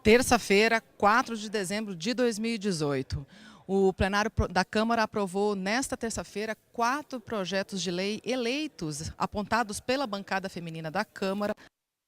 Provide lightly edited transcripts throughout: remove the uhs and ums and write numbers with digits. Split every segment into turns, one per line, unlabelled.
Terça-feira, 4 de dezembro de 2018. O plenário da Câmara aprovou nesta terça-feira 4 projetos de lei eleitos, apontados pela bancada feminina da Câmara,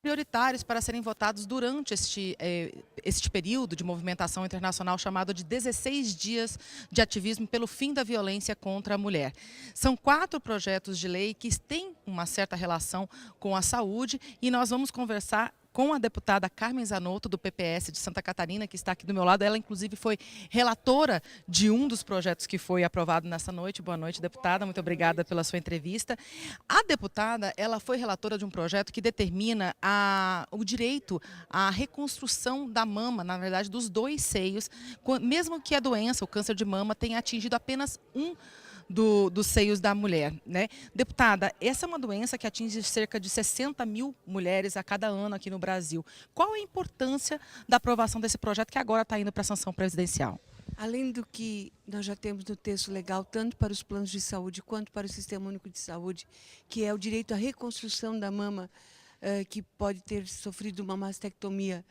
prioritários para serem votados durante este período de movimentação internacional chamado de 16 dias de ativismo pelo fim da violência contra a mulher. São 4 projetos de lei que têm uma certa relação com a saúde e nós vamos conversar com a deputada Carmen Zanotto, do PPS de Santa Catarina, que está aqui do meu lado. Ela, inclusive, foi relatora de um dos projetos que foi aprovado nessa noite. Boa noite, deputada. Muito obrigada pela sua entrevista. A deputada, ela foi relatora de um projeto que determina o direito à reconstrução da mama, na verdade, dos 2 seios, mesmo que a doença, o câncer de mama, tenha atingido apenas um dos seios da mulher, né? Deputada, essa é uma doença que atinge cerca de 60 mil mulheres a cada ano aqui no Brasil. Qual a importância da aprovação desse projeto que agora está indo para a sanção presidencial?
Além do que nós já temos no texto legal, tanto para os planos de saúde quanto para o Sistema Único de Saúde, que é o direito à reconstrução da mama, que pode ter sofrido uma mastectomia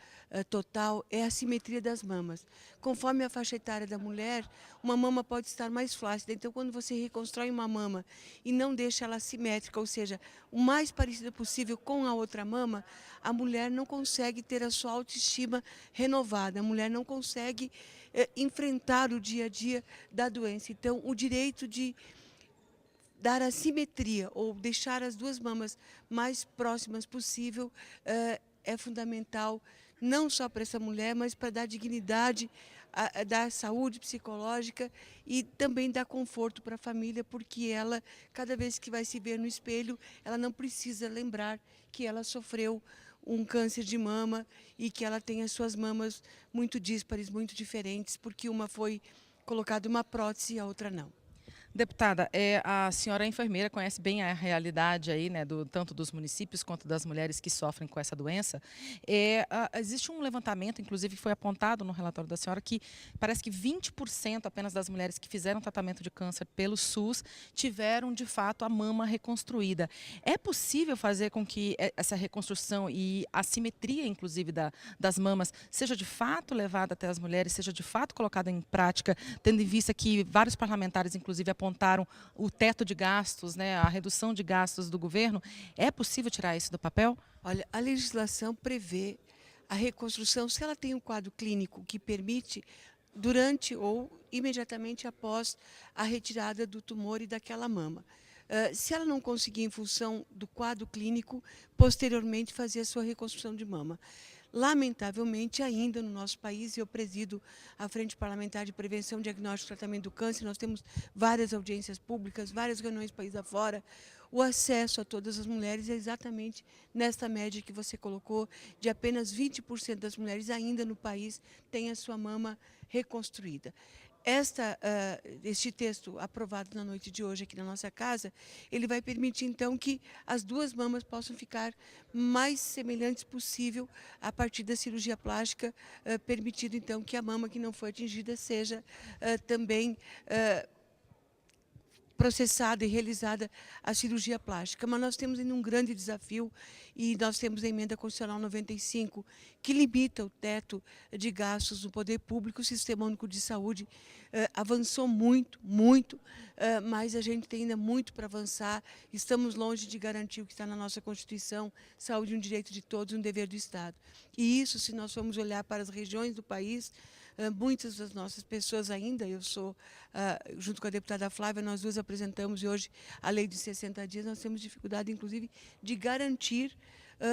total, é a simetria das mamas. Conforme a faixa etária da mulher, uma mama pode estar mais flácida. Então, quando você reconstrói uma mama e não deixa ela simétrica, ou seja, o mais parecida possível com a outra mama, a mulher não consegue ter a sua autoestima renovada, a mulher não consegue enfrentar o dia a dia da doença. Então, o direito de dar a simetria ou deixar as 2 mamas mais próximas possível é fundamental, não só para essa mulher, mas para dar dignidade, dar saúde psicológica e também dar conforto para a família, porque ela, cada vez que vai se ver no espelho, ela não precisa lembrar que ela sofreu um câncer de mama e que ela tem as suas mamas muito díspares, muito diferentes, porque uma foi colocada uma prótese e a outra não.
Deputada, a senhora é enfermeira, conhece bem a realidade aí, né, tanto dos municípios quanto das mulheres que sofrem com essa doença. Existe um levantamento, inclusive foi apontado no relatório da senhora, que parece que 20% apenas das mulheres que fizeram tratamento de câncer pelo SUS tiveram, de fato, a mama reconstruída. É possível fazer com que essa reconstrução e a simetria, inclusive, das mamas seja de fato levada até as mulheres, seja de fato colocada em prática, tendo em vista que vários parlamentares, inclusive, apontaram o teto de gastos, né, a redução de gastos do governo? É possível tirar isso do papel?
Olha, a legislação prevê a reconstrução se ela tem um quadro clínico que permite durante ou imediatamente após a retirada do tumor e daquela mama. Se ela não conseguir em função do quadro clínico, posteriormente fazer a sua reconstrução de mama. Lamentavelmente, ainda no nosso país, eu presido a Frente Parlamentar de Prevenção, Diagnóstico e Tratamento do Câncer, nós temos várias audiências públicas, várias reuniões país afora. O acesso a todas as mulheres é exatamente nesta média que você colocou, de apenas 20% das mulheres ainda no país têm a sua mama reconstruída. Este texto aprovado na noite de hoje aqui na nossa casa, ele vai permitir então que as 2 mamas possam ficar mais semelhantes possível a partir da cirurgia plástica, permitindo então que a mama que não foi atingida seja também processada e realizada a cirurgia plástica. Mas nós temos ainda um grande desafio e nós temos a emenda constitucional 95 que limita o teto de gastos do poder público. O Sistema Único de Saúde avançou muito, mas a gente tem ainda muito para avançar. Estamos longe de garantir o que está na nossa Constituição, saúde é um direito de todos, um dever do Estado. E isso, se nós formos olhar para as regiões do país, muitas das nossas pessoas ainda, eu sou, junto com a deputada Flávia, nós 2 apresentamos e hoje a lei de 60 dias, nós temos dificuldade, inclusive, de garantir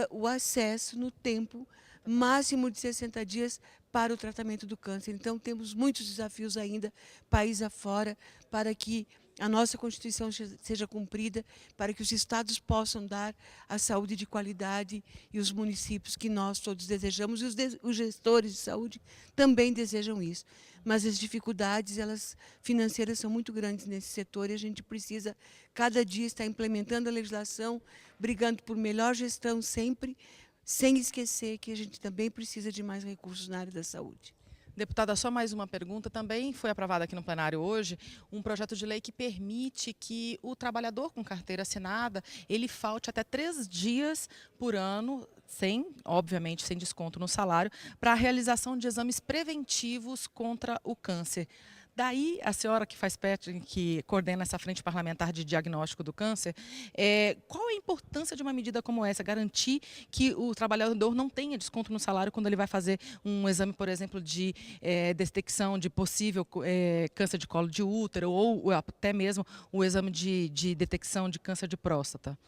o acesso no tempo máximo de 60 dias para o tratamento do câncer. Então, temos muitos desafios ainda, país afora, para que a nossa Constituição seja cumprida, para que os estados possam dar a saúde de qualidade e os municípios que nós todos desejamos, e os gestores de saúde também desejam isso. Mas as dificuldades financeiras são muito grandes nesse setor e a gente precisa, cada dia, estar implementando a legislação, brigando por melhor gestão sempre, sem esquecer que a gente também precisa de mais recursos na área da saúde.
Deputada, só mais uma pergunta. Também foi aprovado aqui no plenário hoje um projeto de lei que permite que o trabalhador com carteira assinada, ele falte até 3 dias por ano, obviamente, sem desconto no salário, para a realização de exames preventivos contra o câncer. Daí, a senhora que faz parte, que coordena essa frente parlamentar de diagnóstico do câncer, qual a importância de uma medida como essa? Garantir que o trabalhador não tenha desconto no salário quando ele vai fazer um exame, por exemplo, de detecção de possível câncer de colo de útero ou até mesmo o exame de detecção de câncer de próstata.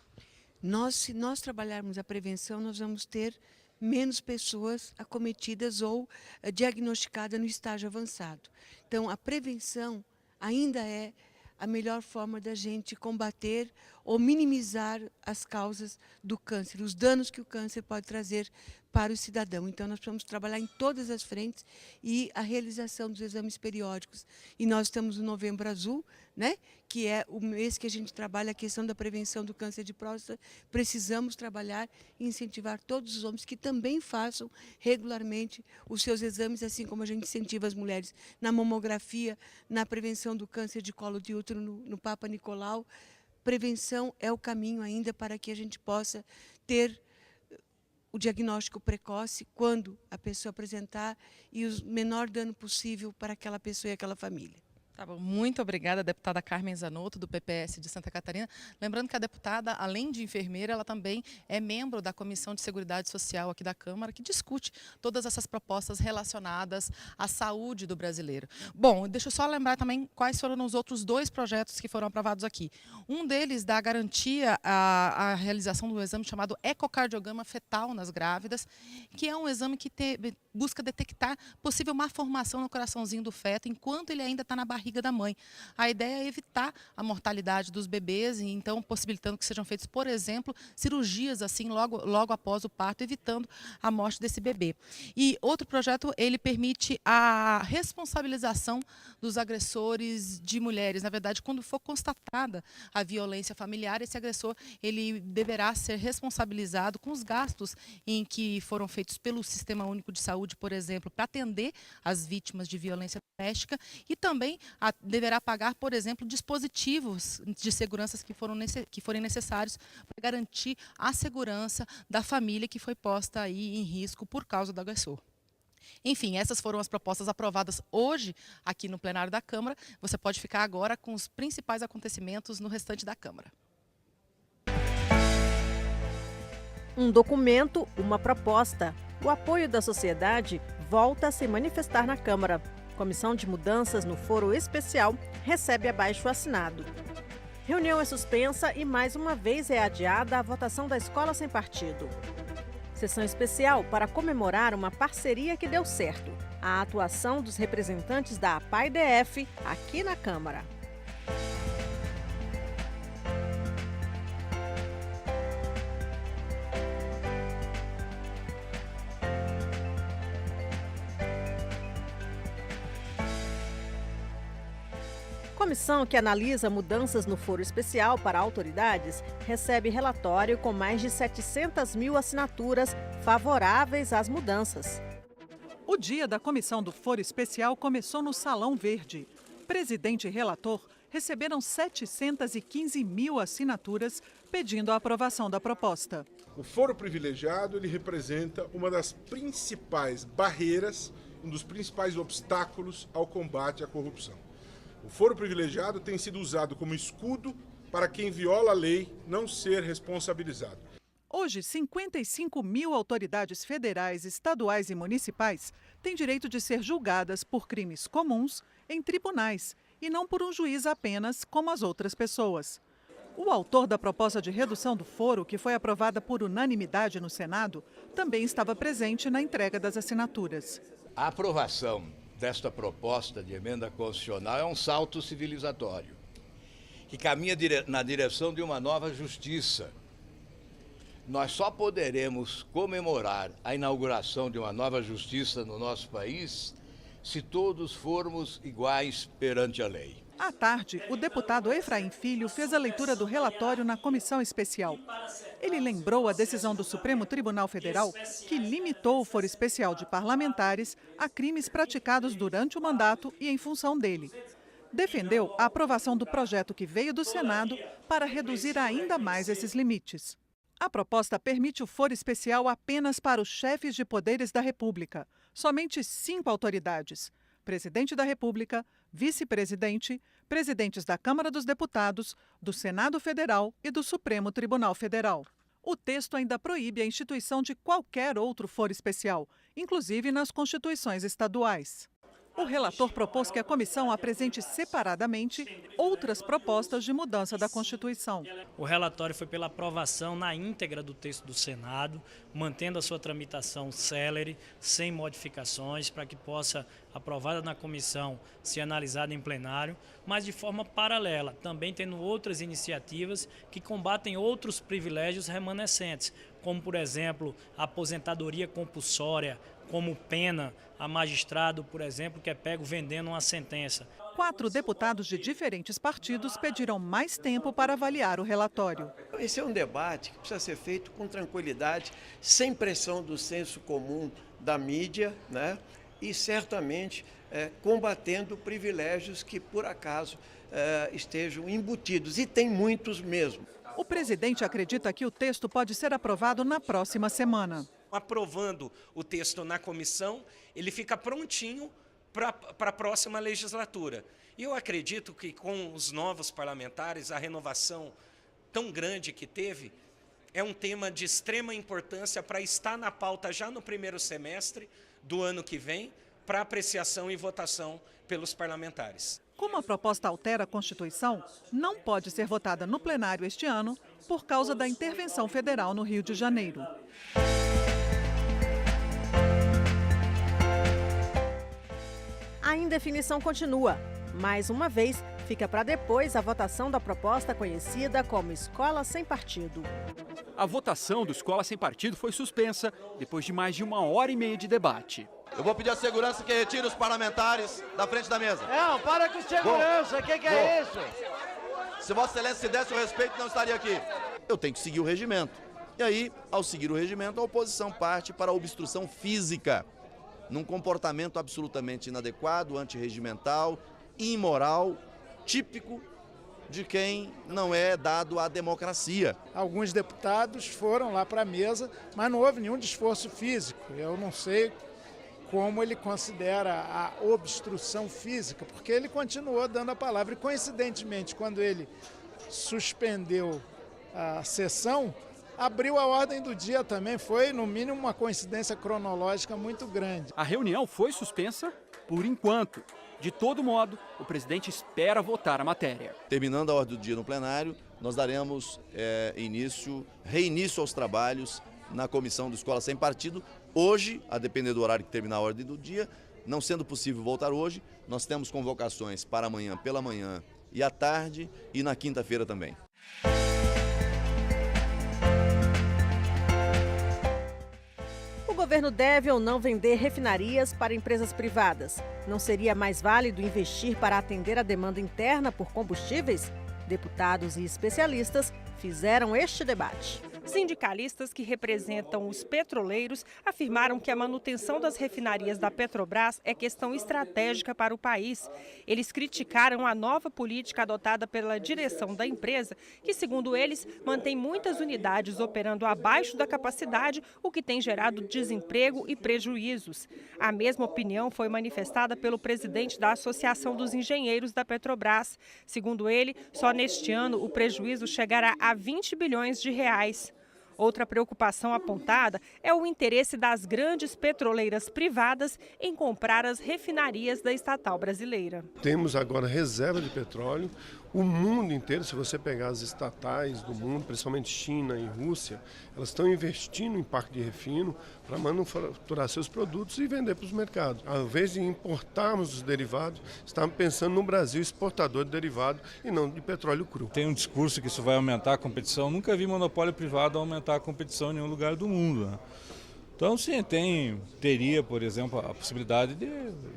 Se nós trabalharmos a prevenção, nós vamos ter menos pessoas acometidas ou diagnosticadas no estágio avançado. Então, a prevenção ainda é a melhor forma da gente combater ou minimizar as causas do câncer, os danos que o câncer pode trazer para o cidadão. Então, nós precisamos trabalhar em todas as frentes e a realização dos exames periódicos. E nós estamos no Novembro Azul, né, que é o mês que a gente trabalha a questão da prevenção do câncer de próstata. Precisamos trabalhar e incentivar todos os homens que também façam regularmente os seus exames, assim como a gente incentiva as mulheres na mamografia, na prevenção do câncer de colo de útero no Papa Nicolau. Prevenção é o caminho ainda para que a gente possa ter o diagnóstico precoce quando a pessoa apresentar e o menor dano possível para aquela pessoa e aquela família.
Tá bom, muito obrigada, deputada Carmen Zanotto, do PPS de Santa Catarina. Lembrando que a deputada, além de enfermeira, ela também é membro da Comissão de Seguridade Social aqui da Câmara, que discute todas essas propostas relacionadas à saúde do brasileiro. Bom, deixa eu só lembrar também quais foram os outros 2 projetos que foram aprovados aqui. Um deles dá garantia à realização do exame chamado ecocardiograma fetal nas grávidas, que é um exame que busca detectar possível malformação no coraçãozinho do feto enquanto ele ainda está na barriga da mãe. A ideia é evitar a mortalidade dos bebês e então possibilitando que sejam feitas, por exemplo, cirurgias assim logo após o parto, evitando a morte desse bebê. E outro projeto, ele permite a responsabilização dos agressores de mulheres. Na verdade, quando for constatada a violência familiar, esse agressor ele deverá ser responsabilizado com os gastos em que foram feitos pelo Sistema Único de Saúde, por exemplo, para atender as vítimas de violência doméstica e também deverá pagar, por exemplo, dispositivos de segurança que forem necessários para garantir a segurança da família que foi posta aí em risco por causa do agressor. Enfim, essas foram as propostas aprovadas hoje aqui no plenário da Câmara. Você pode ficar agora com os principais acontecimentos no restante da Câmara.
Um documento, uma proposta. O apoio da sociedade volta a se manifestar na Câmara. Comissão de Mudanças no Foro Especial recebe abaixo-assinado. Reunião é suspensa e mais uma vez é adiada a votação da Escola Sem Partido. Sessão especial para comemorar uma parceria que deu certo. A atuação dos representantes da APAI-DF aqui na Câmara. Comissão que analisa mudanças no foro especial para autoridades recebe relatório com mais de 700 mil assinaturas favoráveis às mudanças.
O dia da comissão do foro especial começou no Salão Verde. Presidente e relator receberam 715 mil assinaturas pedindo a aprovação da proposta.
O foro privilegiado ele representa uma das principais barreiras, um dos principais obstáculos ao combate à corrupção. O foro privilegiado tem sido usado como escudo para quem viola a lei não ser responsabilizado.
Hoje, 55 mil autoridades federais, estaduais e municipais têm direito de ser julgadas por crimes comuns em tribunais e não por um juiz apenas, como as outras pessoas. O autor da proposta de redução do foro, que foi aprovada por unanimidade no Senado, também estava presente na entrega das assinaturas.
A aprovação desta proposta de emenda constitucional é um salto civilizatório, que caminha na direção de uma nova justiça. Nós só poderemos comemorar a inauguração de uma nova justiça no nosso país se todos formos iguais perante a lei.
À tarde, o deputado Efraim Filho fez a leitura do relatório na comissão especial. Ele lembrou a decisão do Supremo Tribunal Federal que limitou o foro especial de parlamentares a crimes praticados durante o mandato e em função dele. Defendeu a aprovação do projeto que veio do Senado para reduzir ainda mais esses limites. A proposta permite o foro especial apenas para os chefes de poderes da República, somente 5 autoridades: presidente da República, vice-presidente, presidentes da Câmara dos Deputados, do Senado Federal e do Supremo Tribunal Federal. O texto ainda proíbe a instituição de qualquer outro foro especial, inclusive nas constituições estaduais. O relator propôs que a comissão apresente separadamente outras propostas de mudança da Constituição.
O relatório foi pela aprovação na íntegra do texto do Senado, mantendo a sua tramitação célere, sem modificações, para que possa, aprovada na comissão, ser analisada em plenário, mas de forma paralela, também tendo outras iniciativas que combatem outros privilégios remanescentes, como, por exemplo, a aposentadoria compulsória, como pena a magistrado, por exemplo, que é pego vendendo uma sentença.
4 deputados de diferentes partidos pediram mais tempo para avaliar o relatório.
Esse é um debate que precisa ser feito com tranquilidade, sem pressão do senso comum da mídia, né? E certamente combatendo privilégios que, por acaso, estejam embutidos, e tem muitos mesmo.
O presidente acredita que o texto pode ser aprovado na próxima semana.
Aprovando o texto na comissão, ele fica prontinho para a próxima legislatura. E eu acredito que com os novos parlamentares, a renovação tão grande que teve, é um tema de extrema importância para estar na pauta já no primeiro semestre do ano que vem, para apreciação e votação pelos parlamentares.
Como a proposta altera a Constituição, não pode ser votada no plenário este ano por causa da intervenção federal no Rio de Janeiro.
A indefinição continua. Mais uma vez, fica para depois a votação da proposta conhecida como Escola Sem Partido.
A votação do Escola Sem Partido foi suspensa depois de mais de 1h30 de debate.
Eu vou pedir à segurança que retire os parlamentares da frente da mesa.
Não, para com segurança, o que é isso?
Se Vossa Excelência se desse o respeito, não estaria aqui. Eu tenho que seguir o regimento. E aí, ao seguir o regimento, a oposição parte para a obstrução física, num comportamento absolutamente inadequado, antirregimental, imoral, típico de quem não é dado à democracia.
Alguns deputados foram lá para a mesa, mas não houve nenhum esforço físico. Eu não sei como ele considera a obstrução física, porque ele continuou dando a palavra. E, coincidentemente, quando ele suspendeu a sessão, abriu a ordem do dia também. Foi, no mínimo, uma coincidência cronológica muito grande.
A reunião foi suspensa por enquanto. De todo modo, o presidente espera votar a matéria.
Terminando a ordem do dia no plenário, nós daremos reinício aos trabalhos na comissão do Escola Sem Partido. Hoje, a depender do horário que terminar a ordem do dia, não sendo possível voltar hoje, nós temos convocações para amanhã pela manhã e à tarde e na quinta-feira também.
O governo deve ou não vender refinarias para empresas privadas? Não seria mais válido investir para atender a demanda interna por combustíveis? Deputados e especialistas fizeram este debate.
Sindicalistas que representam os petroleiros afirmaram que a manutenção das refinarias da Petrobras é questão estratégica para o país. Eles criticaram a nova política adotada pela direção da empresa, que, segundo eles, mantém muitas unidades operando abaixo da capacidade, o que tem gerado desemprego e prejuízos. A mesma opinião foi manifestada pelo presidente da Associação dos Engenheiros da Petrobras. Segundo ele, só neste ano o prejuízo chegará a 20 bilhões de reais. Outra preocupação apontada é o interesse das grandes petroleiras privadas em comprar as refinarias da estatal brasileira.
Temos agora reserva de petróleo. O mundo inteiro, se você pegar as estatais do mundo, principalmente China e Rússia, elas estão investindo em parque de refino para manufaturar seus produtos e vender para os mercados. Ao invés de importarmos os derivados, estamos pensando no Brasil exportador de derivado e não de petróleo cru.
Tem um discurso que isso vai aumentar a competição. Nunca vi monopólio privado aumentar a competição em nenhum lugar do mundo, né? Então, sim, teria, por exemplo, a possibilidade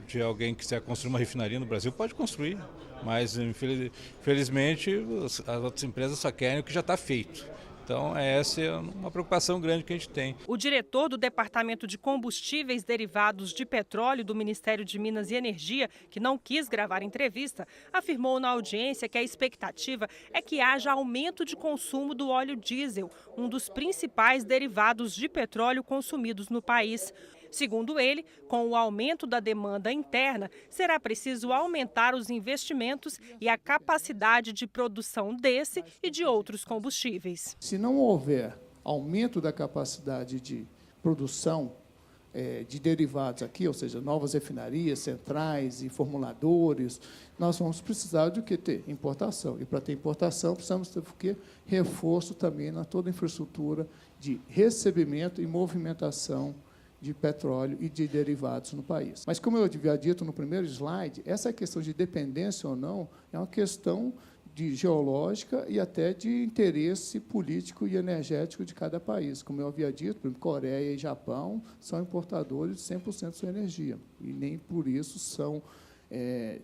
de alguém que quiser construir uma refinaria no Brasil, pode construir, mas infelizmente as outras empresas só querem o que já está feito. Então, essa é uma preocupação grande que a gente tem.
O diretor do Departamento de Combustíveis Derivados de Petróleo do Ministério de Minas e Energia, que não quis gravar entrevista, afirmou na audiência que a expectativa é que haja aumento de consumo do óleo diesel, um dos principais derivados de petróleo consumidos no país. Segundo ele, com o aumento da demanda interna, será preciso aumentar os investimentos e a capacidade de produção desse e de outros combustíveis.
Se não houver aumento da capacidade de produção de derivados aqui, ou seja, novas refinarias, centrais e formuladores, nós vamos precisar de o que? Ter importação. E para ter importação, precisamos ter o quê? Reforço também na toda a infraestrutura de recebimento e movimentação de petróleo e de derivados no país. Mas, como eu havia dito no primeiro slide, essa questão de dependência ou não é uma questão geológica e até de interesse político e energético de cada país. Como eu havia dito, por exemplo, Coreia e Japão são importadores de 100% de sua energia, e nem por isso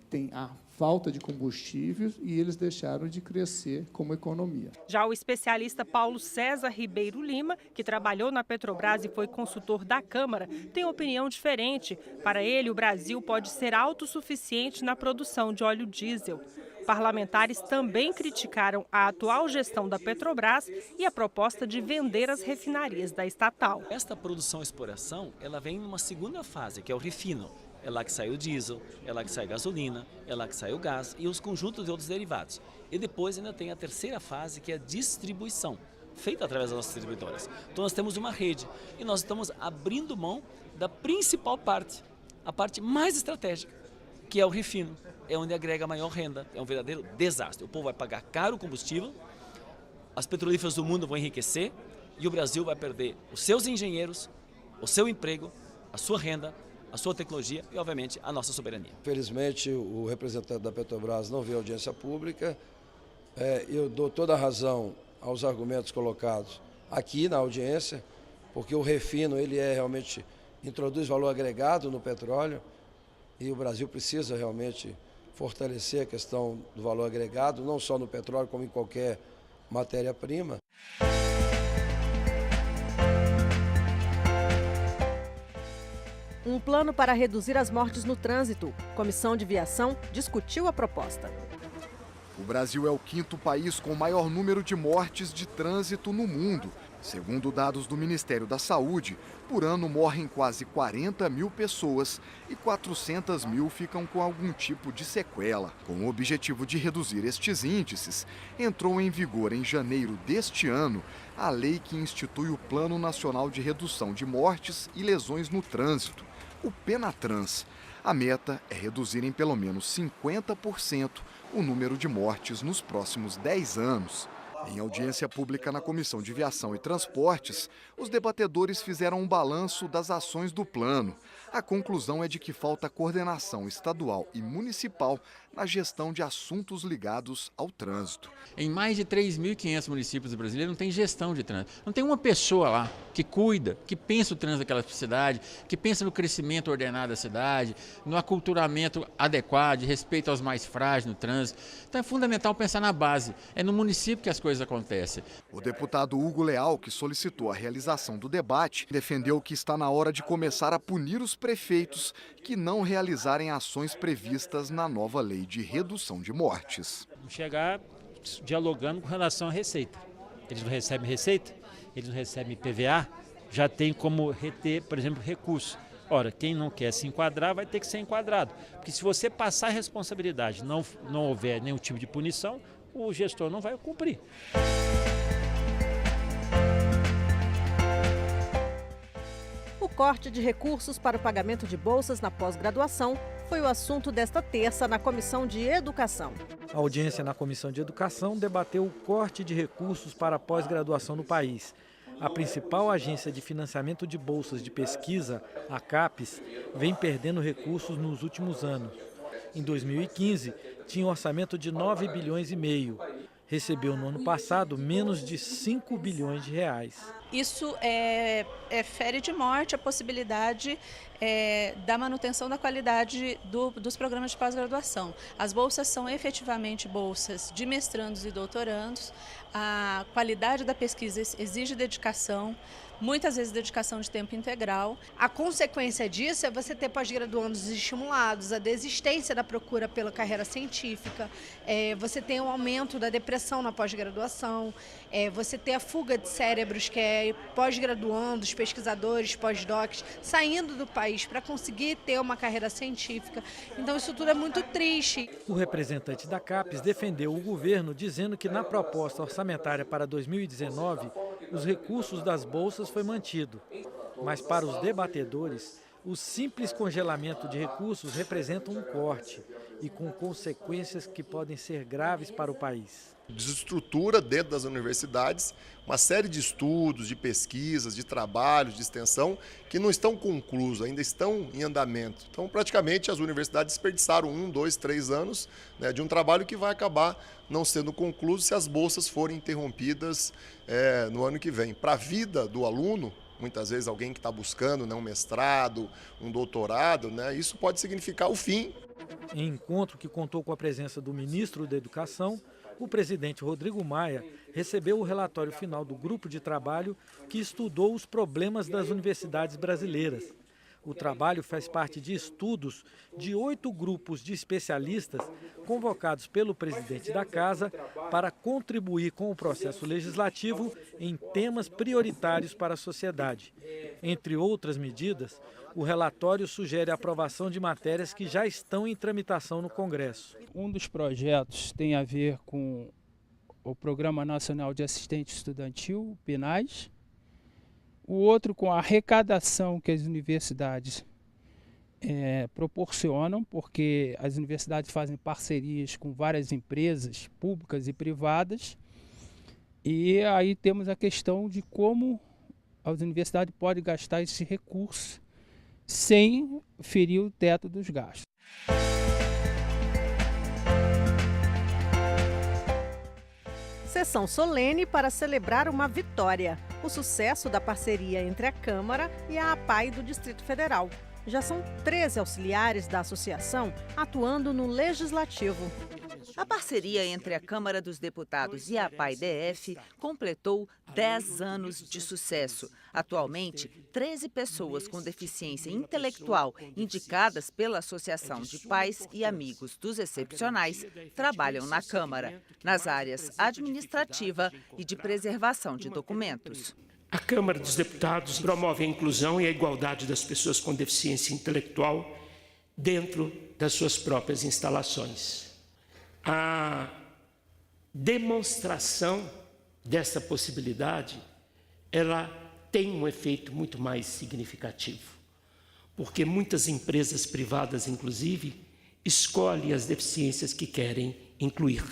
tem a falta de combustíveis e eles deixaram de crescer como economia.
Já o especialista Paulo César Ribeiro Lima, que trabalhou na Petrobras e foi consultor da Câmara, tem opinião diferente. Para ele, o Brasil pode ser autossuficiente na produção de óleo diesel. Parlamentares também criticaram a atual gestão da Petrobras e a proposta de vender as refinarias da estatal.
Esta produção e exploração, ela vem numa segunda fase, que é o refino. É lá que sai o diesel, é lá que sai a gasolina, é lá que sai o gás e os conjuntos de outros derivados. E depois ainda tem a terceira fase, que é a distribuição, feita através das nossas distribuidoras. Então nós temos uma rede e nós estamos abrindo mão da principal parte, a parte mais estratégica, que é o refino. É onde agrega maior renda, é um verdadeiro desastre. O povo vai pagar caro o combustível, as petrolíferas do mundo vão enriquecer e o Brasil vai perder os seus engenheiros, o seu emprego, a sua renda, a sua tecnologia e, obviamente, a nossa soberania.
Felizmente, o representante da Petrobras não veio à audiência pública. Eu dou toda a razão aos argumentos colocados aqui na audiência, porque o refino ele realmente introduz valor agregado no petróleo e o Brasil precisa realmente fortalecer a questão do valor agregado, não só no petróleo, como em qualquer matéria-prima.
Um plano para reduzir as mortes no trânsito. Comissão de Viação discutiu a proposta.
O Brasil é o quinto país com o maior número de mortes de trânsito no mundo. Segundo dados do Ministério da Saúde, por ano morrem quase 40 mil pessoas e 400 mil ficam com algum tipo de sequela. Com o objetivo de reduzir estes índices, entrou em vigor em janeiro deste ano a lei que institui o Plano Nacional de Redução de Mortes e Lesões no Trânsito, o PENATRANS. A meta é reduzir em pelo menos 50% o número de mortes nos próximos 10 anos. Em audiência pública na Comissão de Viação e Transportes, os debatedores fizeram um balanço das ações do plano. A conclusão é de que falta coordenação estadual e municipal na gestão de assuntos ligados ao trânsito.
Em mais de 3.500 municípios brasileiros não tem gestão de trânsito. Não tem uma pessoa lá que cuida, que pensa o trânsito daquela cidade, que pensa no crescimento ordenado da cidade, no aculturamento adequado, de respeito aos mais frágeis no trânsito. Então é fundamental pensar na base. É no município que as coisas acontecem.
O deputado Hugo Leal, que solicitou a realização do debate, defendeu que está na hora de começar a punir os prefeitos que não realizarem ações previstas na nova lei de redução de mortes.
Chegar dialogando com relação à receita. Eles não recebem receita, eles não recebem PVA, já tem como reter, por exemplo, recurso. Ora, quem não quer se enquadrar vai ter que ser enquadrado. Porque se você passar a responsabilidade, não houver nenhum tipo de punição, o gestor não vai cumprir.
O corte de recursos para o pagamento de bolsas na pós-graduação foi o assunto desta terça na Comissão de Educação.
A audiência na Comissão de Educação debateu o corte de recursos para a pós-graduação no país. A principal agência de financiamento de bolsas de pesquisa, a CAPES, vem perdendo recursos nos últimos anos. Em 2015, tinha um orçamento de 9 bilhões e meio. Recebeu no ano passado menos de 5 bilhões de reais.
isso fere de morte a possibilidade da manutenção da qualidade dos programas de pós-graduação. As bolsas são efetivamente bolsas de mestrandos e doutorandos, a qualidade da pesquisa exige dedicação, muitas vezes dedicação de tempo integral.
A consequência disso é você ter pós-graduandos estimulados, a desistência da procura pela carreira científica, você tem um aumento da depressão na pós-graduação, você ter a fuga de cérebros, que é pós-graduandos, pesquisadores, pós-docs, saindo do país para conseguir ter uma carreira científica. Então isso tudo é muito triste.
O representante da CAPES defendeu o governo dizendo que na proposta orçamentária para 2019, os recursos das bolsas foi mantido. Mas para os debatedores, o simples congelamento de recursos representa um corte e com consequências que podem ser graves para o país.
Desestrutura dentro das universidades uma série de estudos, de pesquisas, de trabalhos, de extensão que não estão conclusos, ainda estão em andamento. Então, praticamente, as universidades desperdiçaram 1, 2, 3 anos, né, de um trabalho que vai acabar não sendo concluído se as bolsas forem interrompidas no ano que vem. Para a vida do aluno, muitas vezes alguém que está buscando, né, um mestrado, um doutorado, né, isso pode significar o fim.
Em encontro que contou com a presença do ministro da Educação, o presidente Rodrigo Maia recebeu o relatório final do grupo de trabalho que estudou os problemas das universidades brasileiras. O trabalho faz parte de estudos de 8 grupos de especialistas convocados pelo presidente da Casa para contribuir com o processo legislativo em temas prioritários para a sociedade. Entre outras medidas, o relatório sugere a aprovação de matérias que já estão em tramitação no Congresso.
Um dos projetos tem a ver com o Programa Nacional de Assistente Estudantil, o PNAES. O outro com a arrecadação que as universidades proporcionam, porque as universidades fazem parcerias com várias empresas públicas e privadas. E aí temos a questão de como as universidades podem gastar esse recurso sem ferir o teto dos gastos.
Sessão solene para celebrar uma vitória, o sucesso da parceria entre a Câmara e a APAI do Distrito Federal. Já são 13 auxiliares da associação atuando no Legislativo.
A parceria entre a Câmara dos Deputados e a APAI-DF completou 10 anos de sucesso. Atualmente, 13 pessoas com deficiência intelectual indicadas pela Associação de Pais e Amigos dos Excepcionais trabalham na Câmara, nas áreas administrativa e de preservação de documentos.
A Câmara dos Deputados promove a inclusão e a igualdade das pessoas com deficiência intelectual dentro das suas próprias instalações. A demonstração dessa possibilidade, ela tem um efeito muito mais significativo, porque muitas empresas privadas, inclusive, escolhem as deficiências que querem incluir.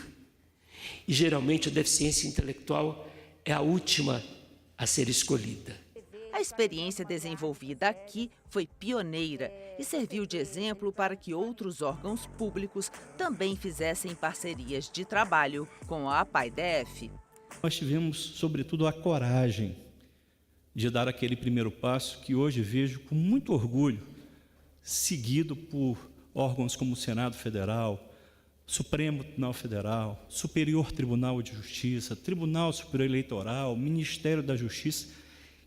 E, geralmente, a deficiência intelectual é a última a ser escolhida.
A experiência desenvolvida aqui foi pioneira e serviu de exemplo para que outros órgãos públicos também fizessem parcerias de trabalho com a APAI-DF.
Nós tivemos, sobretudo, a coragem de dar aquele primeiro passo que hoje vejo com muito orgulho, seguido por órgãos como o Senado Federal, Supremo Tribunal Federal, Superior Tribunal de Justiça, Tribunal Superior Eleitoral, Ministério da Justiça,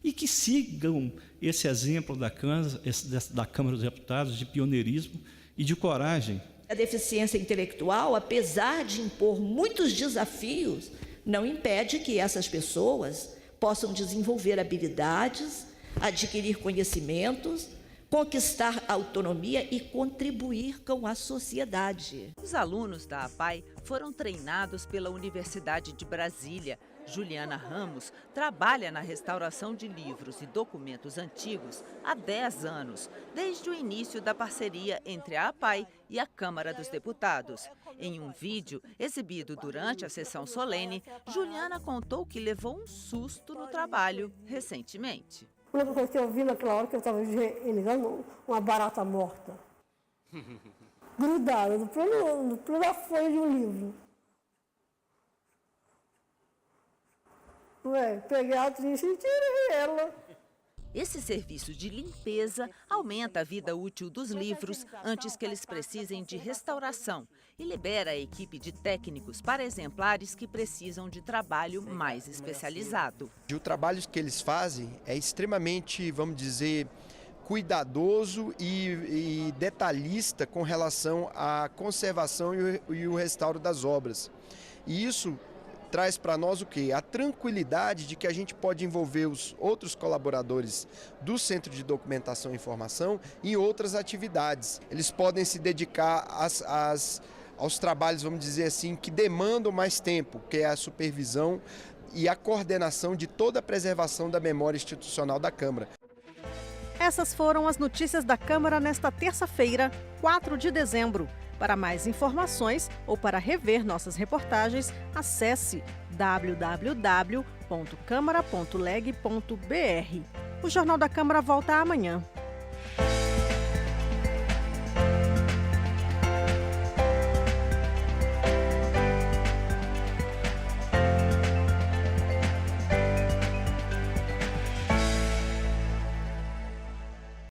e que sigam esse exemplo da Câmara dos Deputados de pioneirismo e de coragem.
A deficiência intelectual, apesar de impor muitos desafios, não impede que essas pessoas possam desenvolver habilidades, adquirir conhecimentos, conquistar autonomia e contribuir com a sociedade.
Os alunos da APAI foram treinados pela Universidade de Brasília. Juliana Ramos trabalha na restauração de livros e documentos antigos há 10 anos, desde o início da parceria entre a APAI e a Câmara dos Deputados. Em um vídeo exibido durante a sessão solene, Juliana contou que levou um susto no trabalho recentemente.
A única coisa que eu vi naquela hora que eu estava higienizando uma barata morta, grudada no plano da folha de um livro. Peguei a trincha e tirei ela.
Esse serviço de limpeza aumenta a vida útil dos livros antes que eles precisem de restauração e libera a equipe de técnicos para exemplares que precisam de trabalho mais especializado.
O trabalho que eles fazem é extremamente, vamos dizer, cuidadoso e detalhista com relação à conservação e o restauro das obras. E isso traz para nós o quê? A tranquilidade de que a gente pode envolver os outros colaboradores do Centro de Documentação e Informação em outras atividades. Eles podem se dedicar aos trabalhos, vamos dizer assim, que demandam mais tempo, que é a supervisão e a coordenação de toda a preservação da memória institucional da Câmara.
Essas foram as notícias da Câmara nesta terça-feira, 4 de dezembro. Para mais informações ou para rever nossas reportagens, acesse www.câmara.leg.br. O Jornal da Câmara volta amanhã.